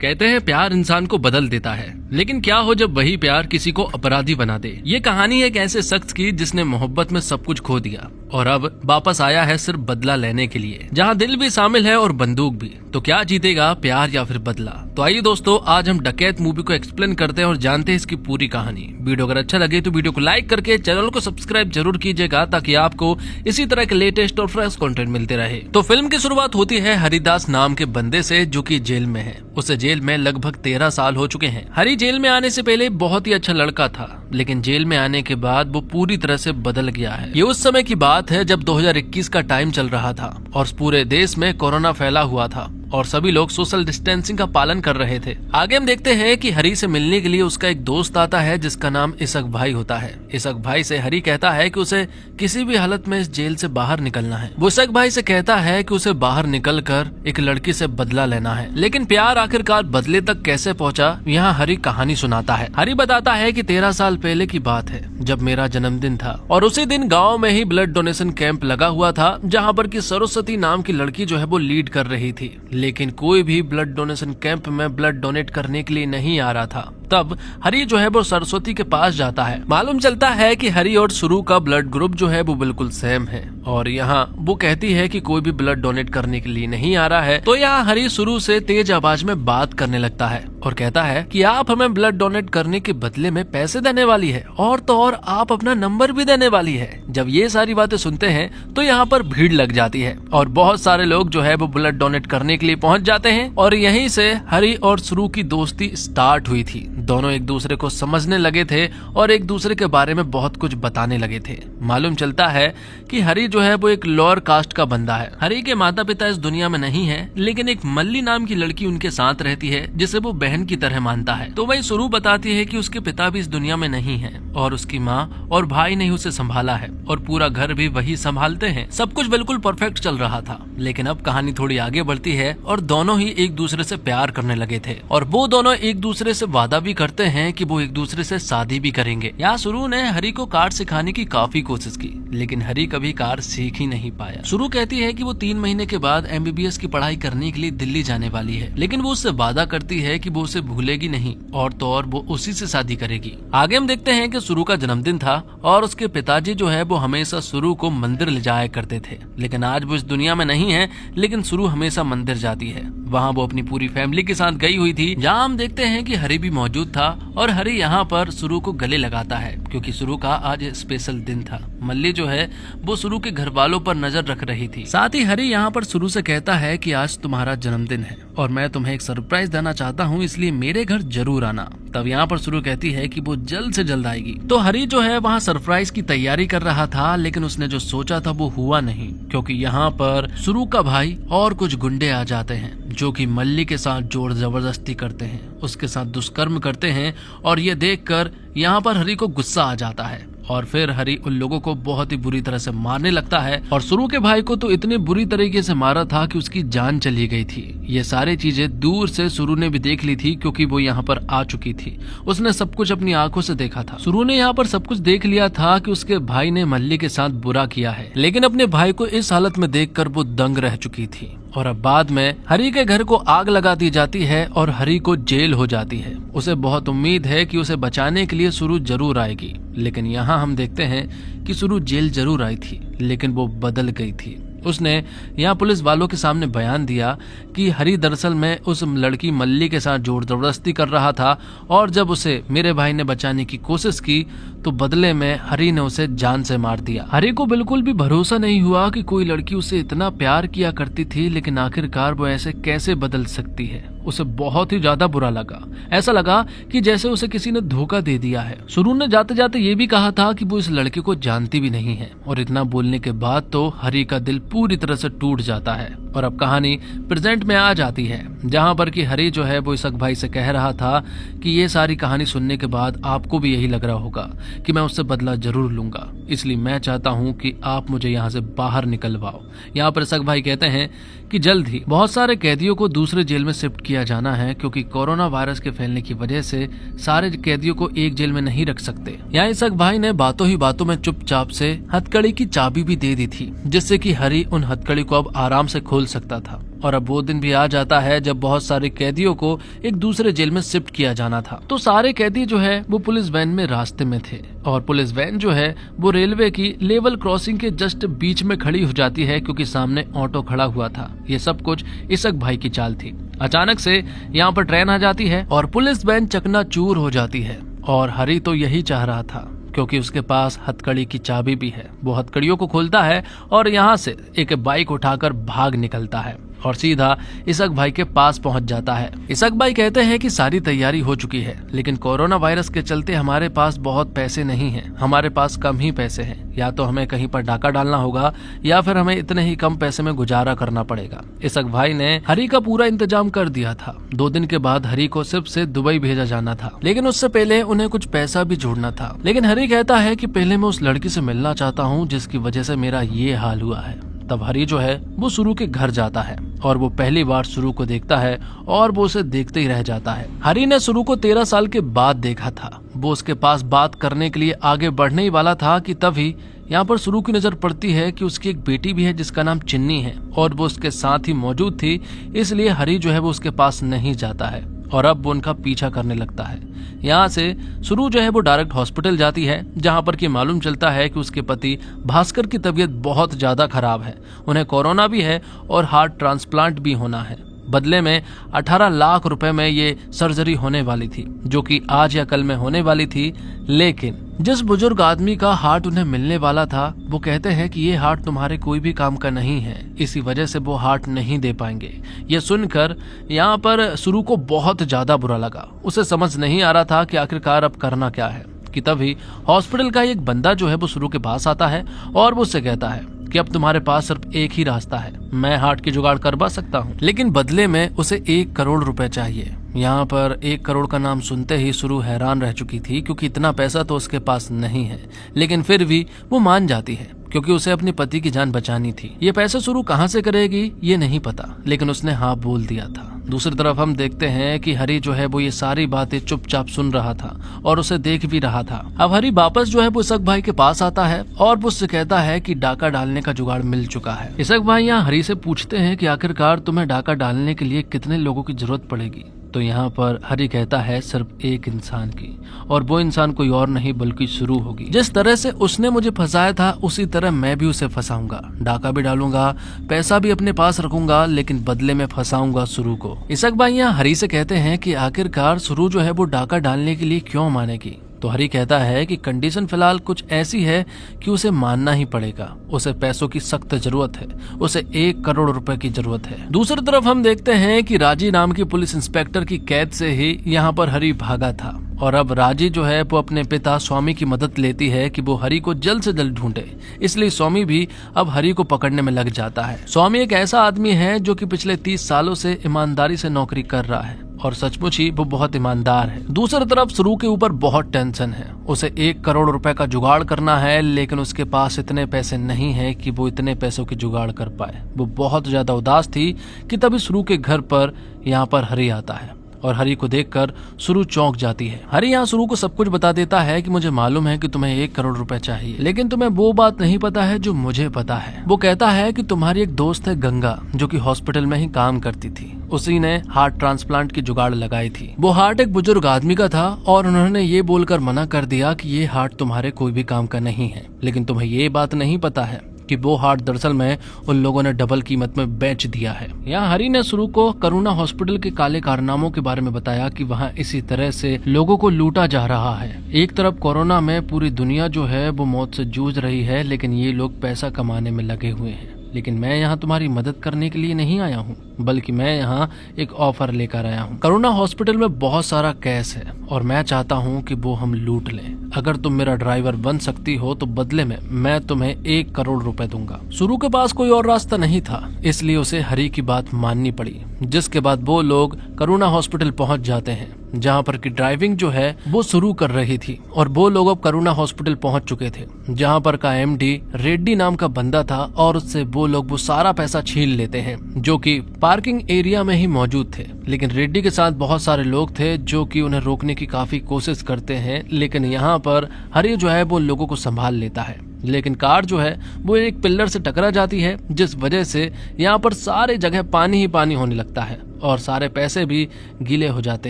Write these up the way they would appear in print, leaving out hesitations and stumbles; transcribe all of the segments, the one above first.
कहते हैं प्यार इंसान को बदल देता है, लेकिन क्या हो जब वही प्यार किसी को अपराधी बना दे। ये कहानी एक ऐसे शख्स की जिसने मोहब्बत में सब कुछ खो दिया और अब वापस आया है सिर्फ बदला लेने के लिए, जहाँ दिल भी शामिल है और बंदूक भी। तो क्या जीतेगा, प्यार या फिर बदला? तो आइए दोस्तों, आज हम डकैत मूवी को एक्सप्लेन करते हैं और जानते हैं इसकी पूरी कहानी। वीडियो अगर अच्छा लगे तो वीडियो को लाइक करके चैनल को सब्सक्राइब जरूर कीजिएगा, ताकि आपको इसी तरह के लेटेस्ट और फ्रेश कंटेंट मिलते रहे। तो फिल्म की शुरुआत होती है हरिदास नाम के बंदे से, जो कि जेल में है। उसे जेल में लगभग 13 साल हो चुके हैं। हरी जेल में आने से पहले बहुत ही अच्छा लड़का था, लेकिन जेल में आने के बाद वो पूरी तरह से बदल गया है। ये उस समय की बात है जब 2021 का टाइम चल रहा था और पूरे देश में कोरोना फैला हुआ था और सभी लोग सोशल डिस्टेंसिंग का पालन कर रहे थे। आगे हम देखते हैं कि हरी से मिलने के लिए उसका एक दोस्त आता है जिसका नाम इसक भाई होता है। इसक भाई से हरी कहता है कि उसे किसी भी हालत में इस जेल से बाहर निकलना है। वो इसक भाई से कहता है कि उसे बाहर निकलकर एक लड़की से बदला लेना है, लेकिन प्यार आखिरकार बदले तक कैसे पहुंचा, यहाँ हरी कहानी सुनाता है। हरी बताता है कि 13 साल पहले की बात है जब मेरा जन्मदिन था और उसी दिन गाँव में ही ब्लड डोनेशन कैंप लगा हुआ था, जहाँ पर की सरस्वती नाम की लड़की जो है वो लीड कर रही थी, लेकिन कोई भी ब्लड डोनेशन कैंप में ब्लड डोनेट करने के लिए नहीं आ रहा था। तब हरी जो है वो सरस्वती के पास जाता है। मालूम चलता है कि हरी और सुरु का ब्लड ग्रुप जो है वो बिल्कुल सेम है और यहाँ वो कहती है कि कोई भी ब्लड डोनेट करने के लिए नहीं आ रहा है। तो यहाँ हरी सुरु से तेज आवाज में बात करने लगता है और कहता है कि आप हमें ब्लड डोनेट करने के बदले में पैसे देने वाली है और तो और आप अपना नंबर भी देने वाली है। जब ये सारी बातें सुनते हैं तो यहाँ पर भीड़ लग जाती है और बहुत सारे लोग जो है वो ब्लड डोनेट करने के लिए पहुँच जाते हैं और यहीं से हरी और सुरु की दोस्ती स्टार्ट हुई थी। दोनों एक दूसरे को समझने लगे थे और एक दूसरे के बारे में बहुत कुछ बताने लगे थे। मालूम चलता है कि हरी जो है वो एक लोअर कास्ट का बंदा है। हरी के माता पिता इस दुनिया में नहीं है, लेकिन एक मल्ली नाम की लड़की उनके साथ रहती है जिसे वो बहन की तरह मानता है। तो वही सुरु बताती है कि उसके पिता भी इस दुनिया में नहीं है और उसकी माँ और भाई ने उसे संभाला है और पूरा घर भी वही संभालते हैं। सब कुछ बिल्कुल परफेक्ट चल रहा था, लेकिन अब कहानी थोड़ी आगे बढ़ती है और दोनों ही एक दूसरे से प्यार करने लगे थे और वो दोनों एक दूसरे से वादा भी करते हैं कि वो एक दूसरे से शादी भी करेंगे। यहाँ सुरु ने हरी को कार सिखाने की काफी कोशिश की, लेकिन हरी कभी कार सीख ही नहीं पाया। सुरु कहती है कि वो 3 महीने के बाद MBBS की पढ़ाई करने के लिए दिल्ली जाने वाली है, लेकिन वो उससे वादा करती है कि वो उसे भूलेगी नहीं और तो और वो उसी से शादी करेगी। आगे हम देखते हैं कि सुरु का जन्मदिन था और उसके पिताजी जो है वो हमेशा सुरु को मंदिर ले जाया करते थे, लेकिन आज वो इस दुनिया में नहीं है, लेकिन सुरु हमेशा मंदिर जाती है। वहाँ वो अपनी पूरी फैमिली के साथ गई हुई थी, जहाँ हम देखते हैं कि हरी भी मौजूद था और हरी यहाँ पर सुरु को गले लगाता है क्योंकि सुरु का आज स्पेशल दिन था। मल्ली जो है वो सुरु के घर वालों पर नजर रख रही थी। साथ ही हरी यहाँ पर सुरु से कहता है कि आज तुम्हारा जन्मदिन है और मैं तुम्हें एक सरप्राइज देना चाहता हूँ, इसलिए मेरे घर जरूर आना। तब यहाँ पर सुरु कहती है कि वो जल्द से जल्द आएगी। तो हरी जो है वहाँ सरप्राइज की तैयारी कर रहा था, लेकिन उसने जो सोचा था वो हुआ नहीं, क्योंकि यहाँ पर सुरु का भाई और कुछ गुंडे आ जाते हैं जो कि मल्ली के साथ जोर जबरदस्ती करते हैं, उसके साथ दुष्कर्म करते हैं और ये देखकर यहाँ पर हरी को गुस्सा आ जाता है और फिर हरी उन लोगों को बहुत ही बुरी तरह से मारने लगता है और सुरु के भाई को तो इतने बुरी तरीके से मारा था कि उसकी जान चली गई थी। ये सारी चीजें दूर से सुरु ने भी देख ली थी, क्योंकि वो यहाँ पर आ चुकी थी। उसने सब कुछ अपनी आंखों से देखा था। सुरु ने यहाँ पर सब कुछ देख लिया था कि उसके भाई ने मल्ली के साथ बुरा किया है, लेकिन अपने भाई को इस हालत में देखकर वो दंग रह चुकी थी और अब बाद में हरी के घर को आग लगा दी जाती है और हरी को जेल हो जाती है। उसे बहुत उम्मीद है कि उसे बचाने के लिए सुरु जरूर आएगी, लेकिन यहाँ हम देखते हैं कि सुरु जेल जरूर आई थी, लेकिन वो बदल गई थी। उसने यहाँ पुलिस वालों के सामने बयान दिया कि हरी दरअसल में उस लड़की मल्ली के साथ जोर जबरदस्ती कर रहा था और जब उसे मेरे भाई ने बचाने की कोशिश की तो बदले में हरी ने उसे जान से मार दिया। हरी को बिल्कुल भी भरोसा नहीं हुआ कि कोई लड़की उसे इतना प्यार किया करती थी, लेकिन आखिरकार वो ऐसे कैसे बदल सकती है। उसे बहुत ही ज्यादा बुरा लगा। ऐसा लगा कि जैसे उसे किसी ने धोखा दे दिया है। सुरु ने जाते जाते ये भी कहा था कि वो इस लड़के को जानती भी नहीं है और इतना बोलने के बाद तो हरी का दिल पूरी तरह से टूट जाता है। और अब कहानी प्रेजेंट में आ जाती है, जहाँ पर कि हरी जो है वो इसक भाई से कह रहा था कि ये सारी कहानी सुनने के बाद आपको भी यही लग रहा होगा कि मैं उससे बदला जरूर लूंगा, इसलिए मैं चाहता हूँ कि आप मुझे यहाँ से बाहर निकलवाओ। यहाँ पर इसक भाई कहते हैं कि जल्द ही बहुत सारे कैदियों को दूसरे जेल में शिफ्ट किया जाना है, क्योंकि कोरोना वायरस के फैलने की वजह से सारे कैदियों को एक जेल में नहीं रख सकते। यहाँ इसक भाई ने बातों ही बातों में चुपचाप से हथकड़ी की चाबी भी दे दी थी, जिससे कि हरी उन हथकड़ी को अब आराम से खोल सकता था और अब वो दिन भी आ जाता है जब बहुत सारे कैदियों को एक दूसरे जेल में शिफ्ट किया जाना था। तो सारे कैदी जो है वो पुलिस वैन में रास्ते में थे और पुलिस वैन जो है वो रेलवे की लेवल क्रॉसिंग के जस्ट बीच में खड़ी हो जाती है क्योंकि सामने ऑटो खड़ा हुआ था। ये सब कुछ इसक भाई की चाल थी। अचानक से यहाँ पर ट्रेन आ जाती है और पुलिस वैन चकनाचूर हो जाती है और हरी तो यही चाह रहा था क्योंकि उसके पास हथकड़ी की चाबी भी है। वो हथकड़ियों को खोलता है और यहाँ से एक बाइक उठाकर भाग निकलता है और सीधा इसक भाई के पास पहुंच जाता है। इसक भाई कहते हैं कि सारी तैयारी हो चुकी है लेकिन कोरोना वायरस के चलते हमारे पास बहुत पैसे नहीं हैं, हमारे पास कम ही पैसे हैं। या तो हमें कहीं पर डाका डालना होगा या फिर हमें इतने ही कम पैसे में गुजारा करना पड़ेगा। इसक भाई ने हरी का पूरा इंतजाम कर दिया था। 2 दिन के बाद हरी को सिर्फ से दुबई भेजा जाना था लेकिन उससे पहले उन्हें कुछ पैसा भी जोड़ना था। लेकिन हरी कहता है कि पहले मैं उस लड़की से मिलना चाहता हूँ जिसकी वजह से मेरा ये हाल हुआ है। तब हरी जो है वो सुरु के घर जाता है और वो पहली बार सुरु को देखता है और वो उसे देखते ही रह जाता है। हरी ने सुरु को 13 साल के बाद देखा था। वो उसके पास बात करने के लिए आगे बढ़ने ही वाला था कि तभी यहाँ पर सुरु की नजर पड़ती है कि उसकी एक बेटी भी है जिसका नाम चिन्नी है और वो उसके साथ ही मौजूद थी। इसलिए हरी जो है वो उसके पास नहीं जाता है और अब वो उनका पीछा करने लगता है। यहाँ से सुरु जो है वो डायरेक्ट हॉस्पिटल जाती है जहाँ पर कि मालूम चलता है कि उसके पति भास्कर की तबीयत बहुत ज्यादा खराब है, उन्हें कोरोना भी है और हार्ट ट्रांसप्लांट भी होना है। बदले में 18 लाख रुपए में ये सर्जरी होने वाली थी जो कि आज या कल में होने वाली थी। लेकिन जिस बुजुर्ग आदमी का हार्ट उन्हें मिलने वाला था वो कहते हैं कि ये हार्ट तुम्हारे कोई भी काम का नहीं है, इसी वजह से वो हार्ट नहीं दे पाएंगे। ये सुनकर यहाँ पर सुरु को बहुत ज्यादा बुरा लगा। उसे समझ नहीं आ रहा था कि आखिरकार अब करना क्या है कि तभी हॉस्पिटल का एक बंदा जो है वो सुरु के पास आता है और वो उससे कहता है कि अब तुम्हारे पास सिर्फ एक ही रास्ता है, मैं हार्ट की जुगाड़ करवा सकता हूँ लेकिन बदले में उसे 1 करोड़ रुपए चाहिए। यहाँ पर 1 करोड़ का नाम सुनते ही सुरु हैरान रह चुकी थी क्योंकि इतना पैसा तो उसके पास नहीं है, लेकिन फिर भी वो मान जाती है क्योंकि उसे अपने पति की जान बचानी थी। ये पैसे सुरु कहाँ से करेगी ये नहीं पता, लेकिन उसने हाँ बोल दिया था। दूसरी तरफ हम देखते हैं कि हरी जो है वो ये सारी बातें चुपचाप सुन रहा था और उसे देख भी रहा था। अब हरी वापस जो है वो इसक भाई के पास आता है और वो उससे कहता है कि डाका डालने का जुगाड़ मिल चुका है। इसक भाई यहाँ हरी से पूछते हैं कि आखिरकार तुम्हें डाका डालने के लिए कितने लोगों की जरूरत पड़ेगी। तो यहाँ पर हरी कहता है सिर्फ एक इंसान की, और वो इंसान कोई और नहीं बल्कि सुरु होगी। जिस तरह से उसने मुझे फंसाया था उसी तरह मैं भी उसे फंसाऊंगा, डाका भी डालूंगा, पैसा भी अपने पास रखूंगा, लेकिन बदले में फंसाऊंगा सुरु को। इसक भाई यहाँ हरी से कहते हैं कि आखिरकार सुरु जो है वो डाका डालने के लिए क्यों मानेगी। तो हरी कहता है कि कंडीशन फिलहाल कुछ ऐसी है कि उसे मानना ही पड़ेगा, उसे पैसों की सख्त जरूरत है, उसे 1 करोड़ रुपए की जरूरत है। दूसरी तरफ हम देखते हैं कि राजी नाम की पुलिस इंस्पेक्टर की कैद से ही यहाँ पर हरी भागा था और अब राजी जो है वो अपने पिता स्वामी की मदद लेती है कि वो हरी को जल्द से जल्द ढूंढे। इसलिए स्वामी भी अब हरी को पकड़ने में लग जाता है। स्वामी एक ऐसा आदमी है जो कि पिछले 30 सालों से ईमानदारी से नौकरी कर रहा है और सचमुच ही वो बहुत ईमानदार है। दूसरी तरफ सुरु के ऊपर बहुत टेंशन है, उसे 1 करोड़ रुपए का जुगाड़ करना है, लेकिन उसके पास इतने पैसे नहीं है कि वो इतने पैसों की जुगाड़ कर पाए। वो बहुत ज्यादा उदास थी कि तभी सुरु के घर पर यहाँ पर हरी आता है और हरी को देखकर सुरु चौंक जाती है। हरी यहाँ सुरु को सब कुछ बता देता है कि मुझे मालूम है कि तुम्हें 1 करोड़ रुपए चाहिए, लेकिन तुम्हें वो बात नहीं पता है जो मुझे पता है। वो कहता है कि तुम्हारी एक दोस्त है गंगा जो कि हॉस्पिटल में ही काम करती थी, उसी ने हार्ट ट्रांसप्लांट की जुगाड़ लगाई थी। वो हार्ट एक बुजुर्ग आदमी का था और उन्होंने ये बोलकर मना कर दिया कि ये हार्ट तुम्हारे कोई भी काम का नहीं है, लेकिन तुम्हें ये बात नहीं पता है कि वो हार्ट दरअसल में उन लोगों ने डबल कीमत में बेच दिया है। यहाँ हरी ने सुरु को करुणा हॉस्पिटल के काले कारनामों के बारे में बताया कि वहाँ इसी तरह से लोगों को लूटा जा रहा है। एक तरफ कोरोना में पूरी दुनिया जो है वो मौत से जूझ रही है, लेकिन ये लोग पैसा कमाने में लगे हुए हैं। लेकिन मैं यहाँ तुम्हारी मदद करने के लिए नहीं आया हूँ, बल्कि मैं यहाँ एक ऑफर लेकर आया हूँ। करुणा हॉस्पिटल में बहुत सारा कैश है और मैं चाहता हूँ कि वो हम लूट लें। अगर तुम मेरा ड्राइवर बन सकती हो तो बदले में मैं तुम्हें 1 करोड़ रुपए दूंगा। सुरु के पास कोई और रास्ता नहीं था, इसलिए उसे हरी की बात माननी पड़ी, जिसके बाद वो लोग करुणा हॉस्पिटल पहुंच जाते हैं जहाँ पर की ड्राइविंग जो है वो शुरू कर रही थी और वो लोग अब करुणा हॉस्पिटल पहुंच चुके थे, जहाँ पर का एमडी रेड्डी नाम का बंदा था और उससे वो लोग वो सारा पैसा छीन लेते हैं जो कि पार्किंग एरिया में ही मौजूद थे। लेकिन रेड्डी के साथ बहुत सारे लोग थे जो कि उन्हें रोकने की काफी कोशिश करते हैं, लेकिन यहाँ पर हरी जो है वो लोगों को संभाल लेता है। लेकिन कार जो है वो एक पिलर से टकरा जाती है, जिस वजह से यहाँ पर सारे जगह पानी ही पानी होने लगता है और सारे पैसे भी गीले हो जाते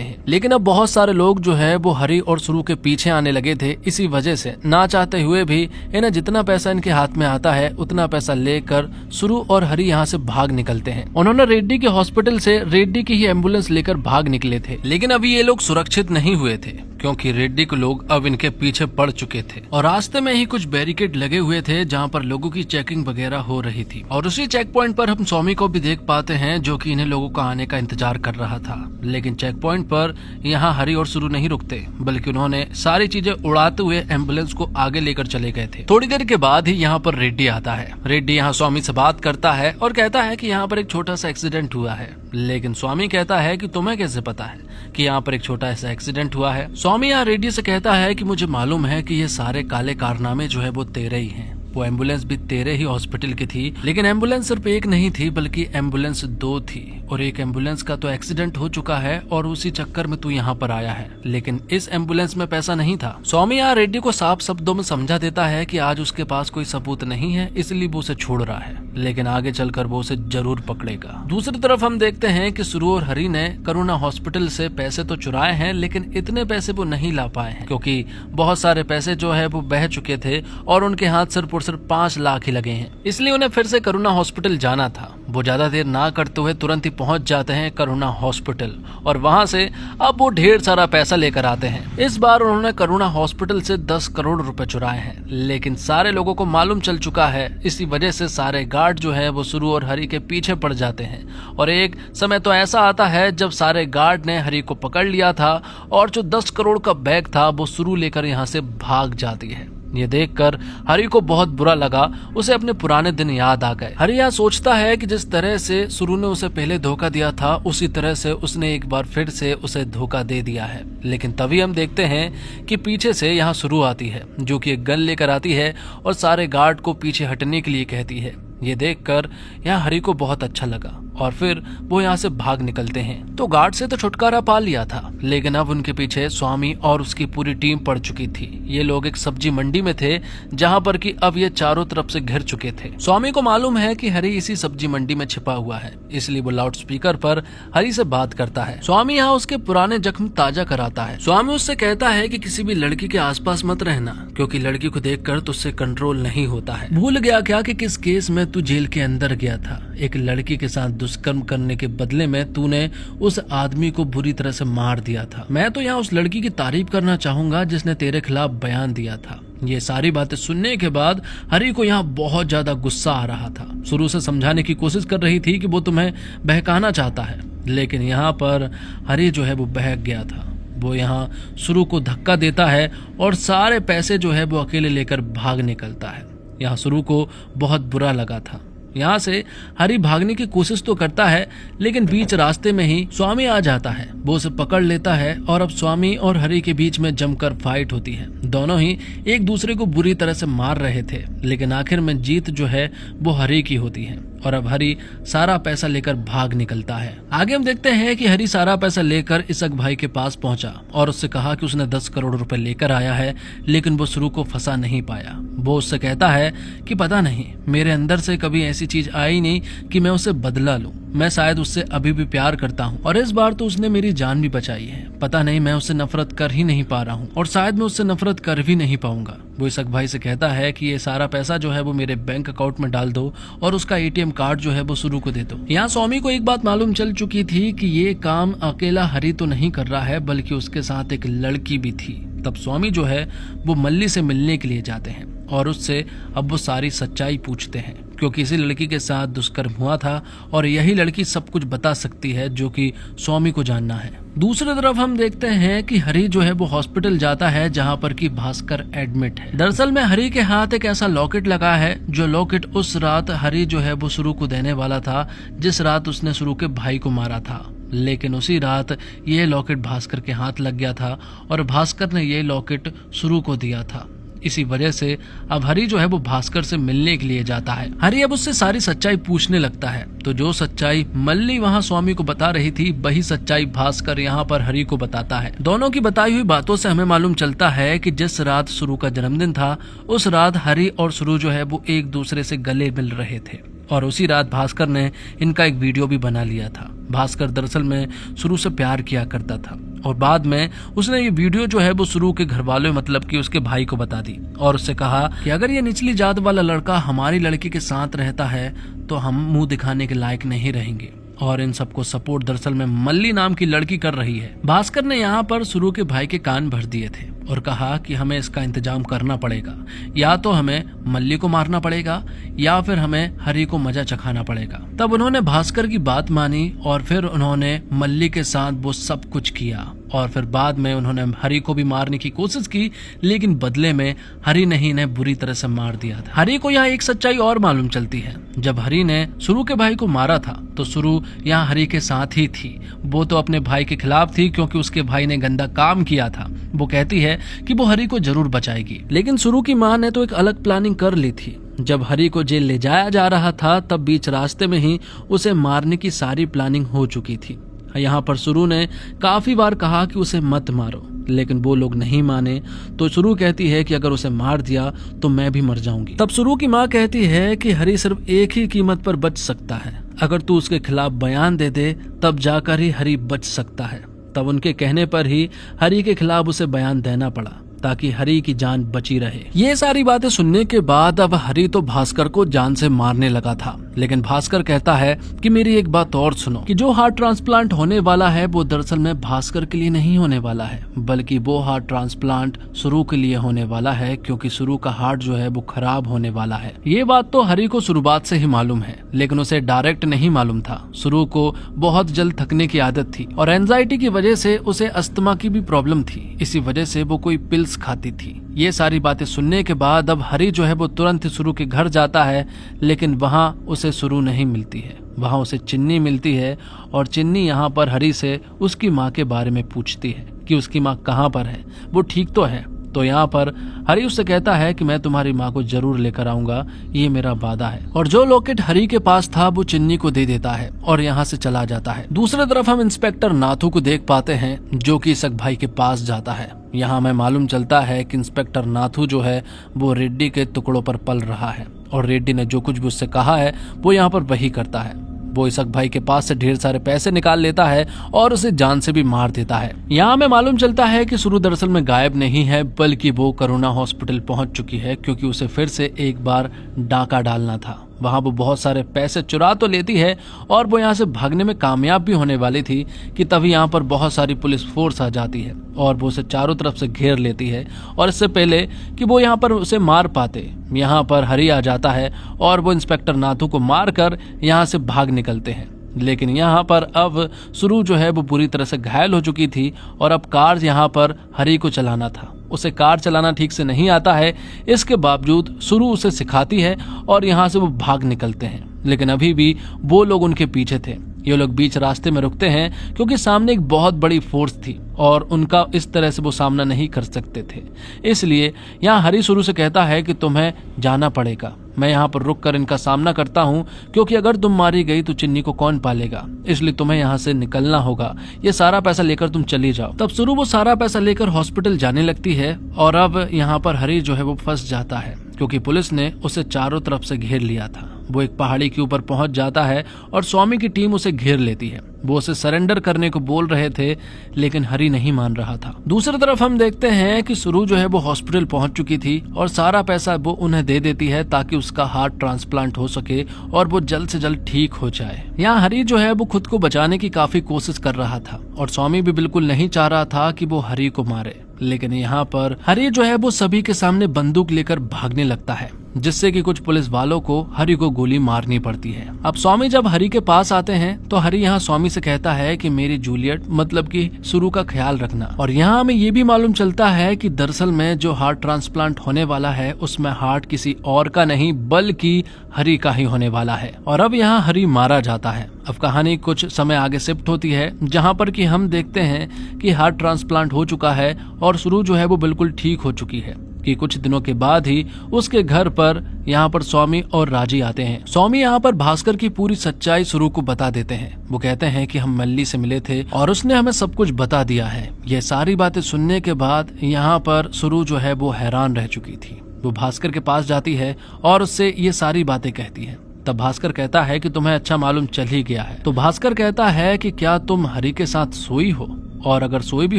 हैं। लेकिन अब बहुत सारे लोग जो है वो हरी और सुरु के पीछे आने लगे थे। इसी वजह से ना चाहते हुए भी इन्हें जितना पैसा इनके हाथ में आता है उतना पैसा लेकर सुरु और हरी यहाँ से भाग निकलते हैं। उन्होंने रेड्डी के हॉस्पिटल से रेड्डी की ही एम्बुलेंस लेकर भाग निकले थे, लेकिन अभी ये लोग सुरक्षित नहीं हुए थे क्योंकि रेड्डी के लोग अब इनके पीछे पड़ चुके थे और रास्ते में ही कुछ बैरिकेड लगे हुए थे जहाँ पर लोगों की चेकिंग वगैरह हो रही थी। और उसी चेक पॉइंट पर हम स्वामी को भी देख पाते हैं जो कि इन्हें लोगों का आने का इंतजार कर रहा था। लेकिन चेक पॉइंट पर यहाँ हरी और सुरु नहीं रुकते, बल्कि उन्होंने सारी चीजें उड़ाते हुए एम्बुलेंस को आगे लेकर चले गए थे। थोड़ी देर के बाद ही यहाँ पर रेड्डी आता है। रेड्डी यहाँ स्वामी से बात करता है और कहता है कि यहाँ पर एक छोटा सा एक्सीडेंट हुआ है। लेकिन स्वामी कहता है कि तुम्हें कैसे पता है कि यहाँ पर एक छोटा सा एक्सीडेंट हुआ है। स्वामी यहाँ रेड्डी से कहता है कि मुझे मालूम है कि ये सारे काले कारनामे जो है वो तेरे ही हैं। वो एम्बुलेंस भी तेरे ही हॉस्पिटल की थी, लेकिन एम्बुलेंस सिर्फ एक नहीं थी बल्कि एम्बुलेंस 2 थी और एक एम्बुलेंस का तो एक्सीडेंट हो चुका है और उसी चक्कर में तू यहाँ पर आया है, लेकिन इस एम्बुलेंस में पैसा नहीं था। स्वामी यहाँ रेड्डी को साफ शब्दों में समझा देता है कि आज उसके पास कोई सबूत नहीं है, इसलिए वो उसे छोड़ रहा है, लेकिन आगे चलकर वो उसे जरूर पकड़ेगा। दूसरी तरफ हम देखते हैं कि सुरु और हरी ने करुणा हॉस्पिटल से पैसे तो चुराए हैं, लेकिन इतने पैसे वो नहीं ला पाए हैं क्योंकि बहुत सारे पैसे जो है वो बह चुके थे और उनके हाथ सिर्फ 5 लाख ही लगे हैं। इसलिए उन्हें फिर से करुणा हॉस्पिटल जाना था। वो ज्यादा देर ना करते हुए तुरंत ही पहुंच जाते हैं करुणा हॉस्पिटल और वहां से अब वो ढेर सारा पैसा लेकर आते हैं। इस बार उन्होंने करुणा हॉस्पिटल से 10 करोड़ रुपए चुराए हैं, लेकिन सारे लोगों को मालूम चल चुका है। इसी वजह से सारे गार्ड जो है वो सुरु और हरी के पीछे पड़ जाते हैं और एक समय तो ऐसा आता है जब सारे गार्ड ने हरी को पकड़ लिया था और जो 10 करोड़ का बैग था वो सुरु लेकर यहाँ से भाग जाती है। ये देखकर हरी को बहुत बुरा लगा, उसे अपने पुराने दिन याद आ गए। हरी यहाँ सोचता है कि जिस तरह से सुरु ने उसे पहले धोखा दिया था उसी तरह से उसने एक बार फिर से उसे धोखा दे दिया है। लेकिन तभी हम देखते हैं कि पीछे से यहाँ सुरु आती है जो कि एक गन लेकर आती है और सारे गार्ड को पीछे हटने के लिए कहती है। ये देखकर यहाँ हरी को बहुत अच्छा लगा और फिर वो यहाँ से भाग निकलते हैं। तो गार्ड से तो छुटकारा पा लिया था, लेकिन अब उनके पीछे स्वामी और उसकी पूरी टीम पड़ चुकी थी। ये लोग एक सब्जी मंडी में थे जहाँ पर कि अब ये चारों तरफ से घिर चुके थे। स्वामी को मालूम है कि हरी इसी सब्जी मंडी में छिपा हुआ है, इसलिए वो लाउड स्पीकर पर हरी से बात करता है। स्वामी यहाँ उसके पुराने जख्म ताजा कराता है। स्वामी उससे कहता है कि किसी भी लड़की के आसपास मत रहना क्योंकि लड़की को देखकर तुझसे कंट्रोल नहीं होता है। भूल गया क्या कि किस केस में तू जेल के अंदर गया था? एक लड़की के साथ दुष्कर्म करने के बदले में तूने उस आदमी को बुरी तरह से मार दिया था। मैं तो यहाँ उस लड़की की तारीफ करना चाहूंगा जिसने तेरे खिलाफ बयान दिया था। ये सारी बातें सुनने के बाद हरी को यहाँ बहुत ज्यादा गुस्सा आ रहा था। शुरू से समझाने की कोशिश कर रही थी कि वो तुम्हें बहकाना चाहता है, लेकिन यहाँ पर हरी जो है वो बहक गया था। वो यहाँ शुरू को धक्का देता है और सारे पैसे जो है वो अकेले लेकर भाग निकलता है। यहाँ शुरू को बहुत बुरा लगा था। यहाँ से हरी भागने की कोशिश तो करता है, लेकिन बीच रास्ते में ही स्वामी आ जाता है। वो उसे पकड़ लेता है और अब स्वामी और हरी के बीच में जमकर फाइट होती है। दोनों ही एक दूसरे को बुरी तरह से मार रहे थे, लेकिन आखिर में जीत जो है वो हरी की होती है और अब हरी सारा पैसा लेकर भाग निकलता है। आगे हम देखते हैं कि हरी सारा पैसा लेकर इसक भाई के पास पहुंचा और उससे कहा कि उसने 10 करोड़ रुपए लेकर आया है, लेकिन वो शुरू को फंसा नहीं पाया। वो उससे कहता है कि पता नहीं, मेरे अंदर से कभी ऐसी चीज आई नहीं कि मैं उसे बदला लूं। मैं शायद उससे अभी भी प्यार करता हूं और इस बार तो उसने मेरी जान भी बचाई है। पता नहीं, मैं उससे नफरत कर ही नहीं पा रहा हूं और शायद मैं उससे नफरत कर भी नहीं पाऊंगा। वो इसक भाई से कहता है कि ये सारा पैसा जो है वो मेरे बैंक अकाउंट में डाल दो और उसका एटीएम कार्ड जो है वो शुरू को दे दो। यहाँ स्वामी को एक बात मालूम चल चुकी थी कि ये काम अकेला हरी तो नहीं कर रहा है, बल्कि उसके साथ एक लड़की भी थी। तब स्वामी जो है वो मल्ली से मिलने के लिए जाते हैं और उससे अब वो सारी सच्चाई पूछते हैं, क्योंकि इसी लड़की के साथ दुष्कर्म हुआ था और यही लड़की सब कुछ बता सकती है जो कि स्वामी को जानना है। दूसरी तरफ हम देखते हैं कि हरी जो है वो हॉस्पिटल जाता है जहां पर कि भास्कर एडमिट है। दरअसल में हरी के हाथ एक ऐसा लॉकेट लगा है जो लॉकेट उस रात हरी जो है वो शुरू को देने वाला था, जिस रात उसने शुरू के भाई को मारा था। लेकिन उसी रात ये लॉकेट भास्कर के हाथ लग गया था और भास्कर ने ये लॉकेट शुरू को दिया था। इसी वजह से अब हरी जो है वो भास्कर से मिलने के लिए जाता है। हरी अब उससे सारी सच्चाई पूछने लगता है, तो जो सच्चाई मल्ली वहाँ स्वामी को बता रही थी वही सच्चाई भास्कर यहाँ पर हरी को बताता है। दोनों की बताई हुई बातों से हमें मालूम चलता है कि जिस रात सुरु का जन्मदिन था उस रात हरी और सुरु जो है वो एक दूसरे से गले मिल रहे थे और उसी रात भास्कर ने इनका एक वीडियो भी बना लिया था। भास्कर दरअसल में सुरु से प्यार किया करता था और बाद में उसने ये वीडियो जो है वो सुरु के घर वालों मतलब कि उसके भाई को बता दी और उससे कहा कि अगर ये निचली जात वाला लड़का हमारी लड़की के साथ रहता है तो हम मुंह दिखाने के लायक नहीं रहेंगे। और इन सबको सपोर्ट दरअसल में मल्ली नाम की लड़की कर रही है। भास्कर ने यहाँ पर सुरु के भाई के कान भर दिए थे और कहा कि हमें इसका इंतजाम करना पड़ेगा, या तो हमें मल्ली को मारना पड़ेगा या फिर हमें हरी को मजा चखाना पड़ेगा। तब उन्होंने भास्कर की बात मानी और फिर उन्होंने मल्ली के साथ वो सब कुछ किया और फिर बाद में उन्होंने हरी को भी मारने की कोशिश की, लेकिन बदले में हरी ने इन्हें बुरी तरह से मार दिया था। हरी को यहाँ एक सच्चाई और मालूम चलती है, जब हरी ने सुरु के भाई को मारा था तो सुरु यहाँ हरी के साथ ही थी। वो तो अपने भाई के खिलाफ थी क्योंकि उसके भाई ने गंदा काम किया था। वो कहती है कि वो हरी को जरूर बचाएगी, लेकिन सुरु की माँ ने तो एक अलग प्लानिंग कर ली थी। जब हरी को जेल ले जाया जा रहा था तब बीच रास्ते में ही उसे मारने की सारी प्लानिंग हो चुकी थी। यहाँ पर सुरु ने काफी बार कहा कि उसे मत मारो, लेकिन वो लोग नहीं माने। तो सुरु कहती है कि अगर उसे मार दिया तो मैं भी मर जाऊंगी। तब सुरु की माँ कहती है कि हरी सिर्फ एक ही कीमत पर बच सकता है, अगर तू उसके खिलाफ बयान दे दे तब जाकर ही हरी बच सकता है। तब उनके कहने पर ही हरी के खिलाफ उसे बयान देना पड़ा ताकि हरी की जान बची रहे। ये सारी बातें सुनने के बाद अब हरी तो भास्कर को जान से मारने लगा था, लेकिन भास्कर कहता है कि मेरी एक बात और सुनो कि जो हार्ट ट्रांसप्लांट होने वाला है वो दरअसल में भास्कर के लिए नहीं होने वाला है, बल्कि वो हार्ट ट्रांसप्लांट सुरु के लिए होने वाला है, क्योंकि सुरु का हार्ट जो है वो खराब होने वाला है। ये बात तो हरी को शुरुआत से ही मालूम है, लेकिन उसे डायरेक्ट नहीं मालूम था। सुरु को बहुत जल्द थकने की आदत थी और एंजाइटी की वजह से उसे अस्थमा की भी प्रॉब्लम थी, इसी वजह से वो कोई पिल्स खाती थी। ये सारी बातें सुनने के बाद अब हरी जो है वो तुरंत सुरु के घर जाता है, लेकिन वहाँ उसे सुरु नहीं मिलती है। वहाँ उसे चिन्नी मिलती है और चिन्नी यहाँ पर हरी से उसकी माँ के बारे में पूछती है कि उसकी माँ कहाँ पर है, वो ठीक तो है। तो यहाँ पर हरी उससे कहता है कि मैं तुम्हारी माँ को जरूर लेकर आऊंगा, ये मेरा वादा है। और जो लॉकेट हरी के पास था वो चिन्नी को दे देता है और यहाँ से चला जाता है। दूसरी तरफ हम इंस्पेक्टर नाथू को देख पाते हैं जो कि इसक भाई के पास जाता है। यहाँ हमें मालूम चलता है कि इंस्पेक्टर नाथू जो है वो रेड्डी के टुकड़ों पर पल रहा है और रेड्डी ने जो कुछ भी उससे कहा है वो यहाँ पर वही करता है। वो इसक भाई के पास से ढेर सारे पैसे निकाल लेता है और उसे जान से भी मार देता है। यहाँ हमें मालूम चलता है कि सुरु दरअसल में गायब नहीं है, बल्कि वो करुणा हॉस्पिटल पहुंच चुकी है, क्योंकि उसे फिर से एक बार डाका डालना था। वहां वो बहुत सारे पैसे चुरा तो लेती है और वो यहाँ से भागने में कामयाब भी होने वाली थी कि तभी यहाँ पर बहुत सारी पुलिस फोर्स आ जाती है और वो उसे चारों तरफ से घेर लेती है। और इससे पहले कि वो यहाँ पर उसे मार पाते, यहाँ पर हरी आ जाता है और वो इंस्पेक्टर नाथू को मार कर यहाँ से भाग निकलते हैं। लेकिन यहाँ पर अब सुरु जो है वो पूरी तरह से घायल हो चुकी थी और अब कार यहाँ पर हरी को चलाना था। उसे कार चलाना ठीक से नहीं आता है, इसके बावजूद सुरु उसे सिखाती है और यहाँ से वो भाग निकलते हैं। लेकिन अभी भी वो लोग उनके पीछे थे। ये लोग बीच रास्ते में रुकते हैं क्योंकि सामने एक बहुत बड़ी फोर्स थी और उनका इस तरह से वो सामना नहीं कर सकते थे। इसलिए यहाँ हरी सुरु से कहता है कि तुम्हें जाना पड़ेगा, मैं यहाँ पर रुक कर इनका सामना करता हूँ, क्योंकि अगर तुम मारी गई तो चिन्नी को कौन पालेगा, इसलिए तुम्हें यहाँ से निकलना होगा। ये सारा पैसा लेकर तुम चली जाओ। तब सुरु वो सारा पैसा लेकर हॉस्पिटल जाने लगती है और अब यहाँ पर हरी जो है वो फंस जाता है, क्योंकि पुलिस ने उसे चारों तरफ से घेर लिया था। वो एक पहाड़ी के ऊपर पहुंच जाता है और स्वामी की टीम उसे घेर लेती है। वो उसे सरेंडर करने को बोल रहे थे, लेकिन हरी नहीं मान रहा था। दूसरी तरफ हम देखते हैं कि सुरु जो है वो हॉस्पिटल पहुंच चुकी थी और सारा पैसा वो उन्हें दे देती है ताकि उसका हार्ट ट्रांसप्लांट हो सके और वो जल्द से जल्द ठीक हो जाए। यहाँ हरी जो है वो खुद को बचाने की काफी कोशिश कर रहा था और स्वामी भी बिल्कुल नहीं चाह रहा था कि वो हरी को मारे। लेकिन यहाँ पर हरी जो है वो सभी के सामने बंदूक लेकर भागने लगता है, जिससे कि कुछ पुलिस वालों को हरी को गोली मारनी पड़ती है। अब स्वामी जब हरी के पास आते हैं तो हरी यहाँ स्वामी से कहता है कि मेरी जूलियट मतलब कि सुरु का ख्याल रखना। और यहाँ हमें ये भी मालूम चलता है कि दरअसल में जो हार्ट ट्रांसप्लांट होने वाला है उसमें हार्ट किसी और का नहीं बल्कि हरी का ही होने वाला है। और अब यहाँ हरी मारा जाता है। अब कहानी कुछ समय आगे शिफ्ट होती है, जहाँ पर कि हम देखते हैं कि हार्ट ट्रांसप्लांट हो चुका है और सुरु जो है वो बिल्कुल ठीक हो चुकी है। कि कुछ दिनों के बाद ही उसके घर पर यहाँ पर स्वामी और राजी आते हैं। स्वामी यहाँ पर भास्कर की पूरी सच्चाई सुरु को बता देते हैं। वो कहते हैं कि हम मल्ली से मिले थे और उसने हमें सब कुछ बता दिया है। ये सारी बातें सुनने के बाद यहाँ पर सुरु जो है वो हैरान रह चुकी थी। वो भास्कर के पास जाती है और उससे ये सारी बातें कहती है। तब भास्कर कहता है कि तुम्हें अच्छा मालूम चल ही गया है। तो भास्कर कहता है कि क्या तुम हरि के साथ सोई हो, और अगर सोई भी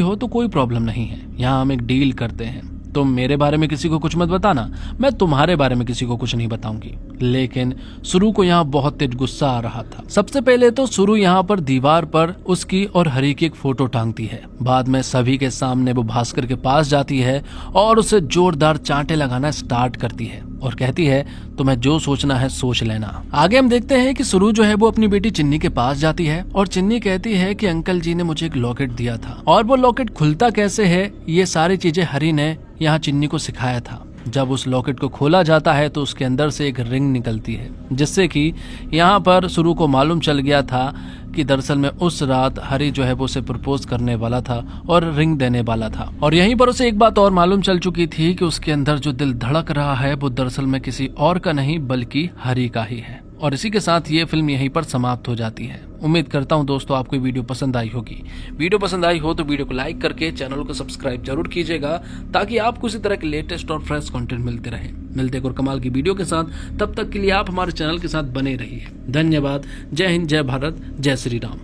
हो तो कोई प्रॉब्लम नहीं है। यहाँ हम एक डील करते हैं, तुम मेरे बारे में किसी को कुछ मत बताना, मैं तुम्हारे बारे में किसी को कुछ नहीं बताऊंगी। लेकिन सुरु को यहाँ बहुत तेज गुस्सा आ रहा था। सबसे पहले तो सुरु यहाँ पर दीवार पर उसकी और हरि की एक फोटो टांगती है। बाद में सभी के सामने वो भास्कर के पास जाती है और उसे जोरदार चांटे लगाना स्टार्ट करती है और कहती है तुम्हें जो सोचना है सोच लेना। आगे हम देखते हैं कि सुरु जो है वो अपनी बेटी चिन्नी के पास जाती है और चिन्नी कहती है कि अंकल जी ने मुझे एक लॉकेट दिया था और वो लॉकेट खुलता कैसे है ये सारी चीजें हरि ने यहाँ चिन्नी को सिखाया था। जब उस लॉकेट को खोला जाता है तो उसके अंदर से एक रिंग निकलती है, जिससे कि यहाँ पर सुरु को मालूम चल गया था कि दरअसल में उस रात हरि जो है वो उसे प्रपोज करने वाला था और रिंग देने वाला था। और यहीं पर उसे एक बात और मालूम चल चुकी थी कि उसके अंदर जो दिल धड़क रहा है वो दरअसल में किसी और का नहीं बल्कि हरि का ही है। और इसी के साथ ये फिल्म यहीं पर समाप्त हो जाती है। उम्मीद करता हूं दोस्तों आपको वीडियो पसंद आई होगी। वीडियो पसंद आई हो तो वीडियो को लाइक करके चैनल को सब्सक्राइब जरूर कीजिएगा, ताकि आपको इसी तरह के लेटेस्ट और फ्रेश कंटेंट मिलते रहे। मिलते एक और कमाल की वीडियो के साथ, तब तक के लिए आप हमारे चैनल के साथ बने रहिए। धन्यवाद। जय हिंद, जय भारत, जय श्री राम।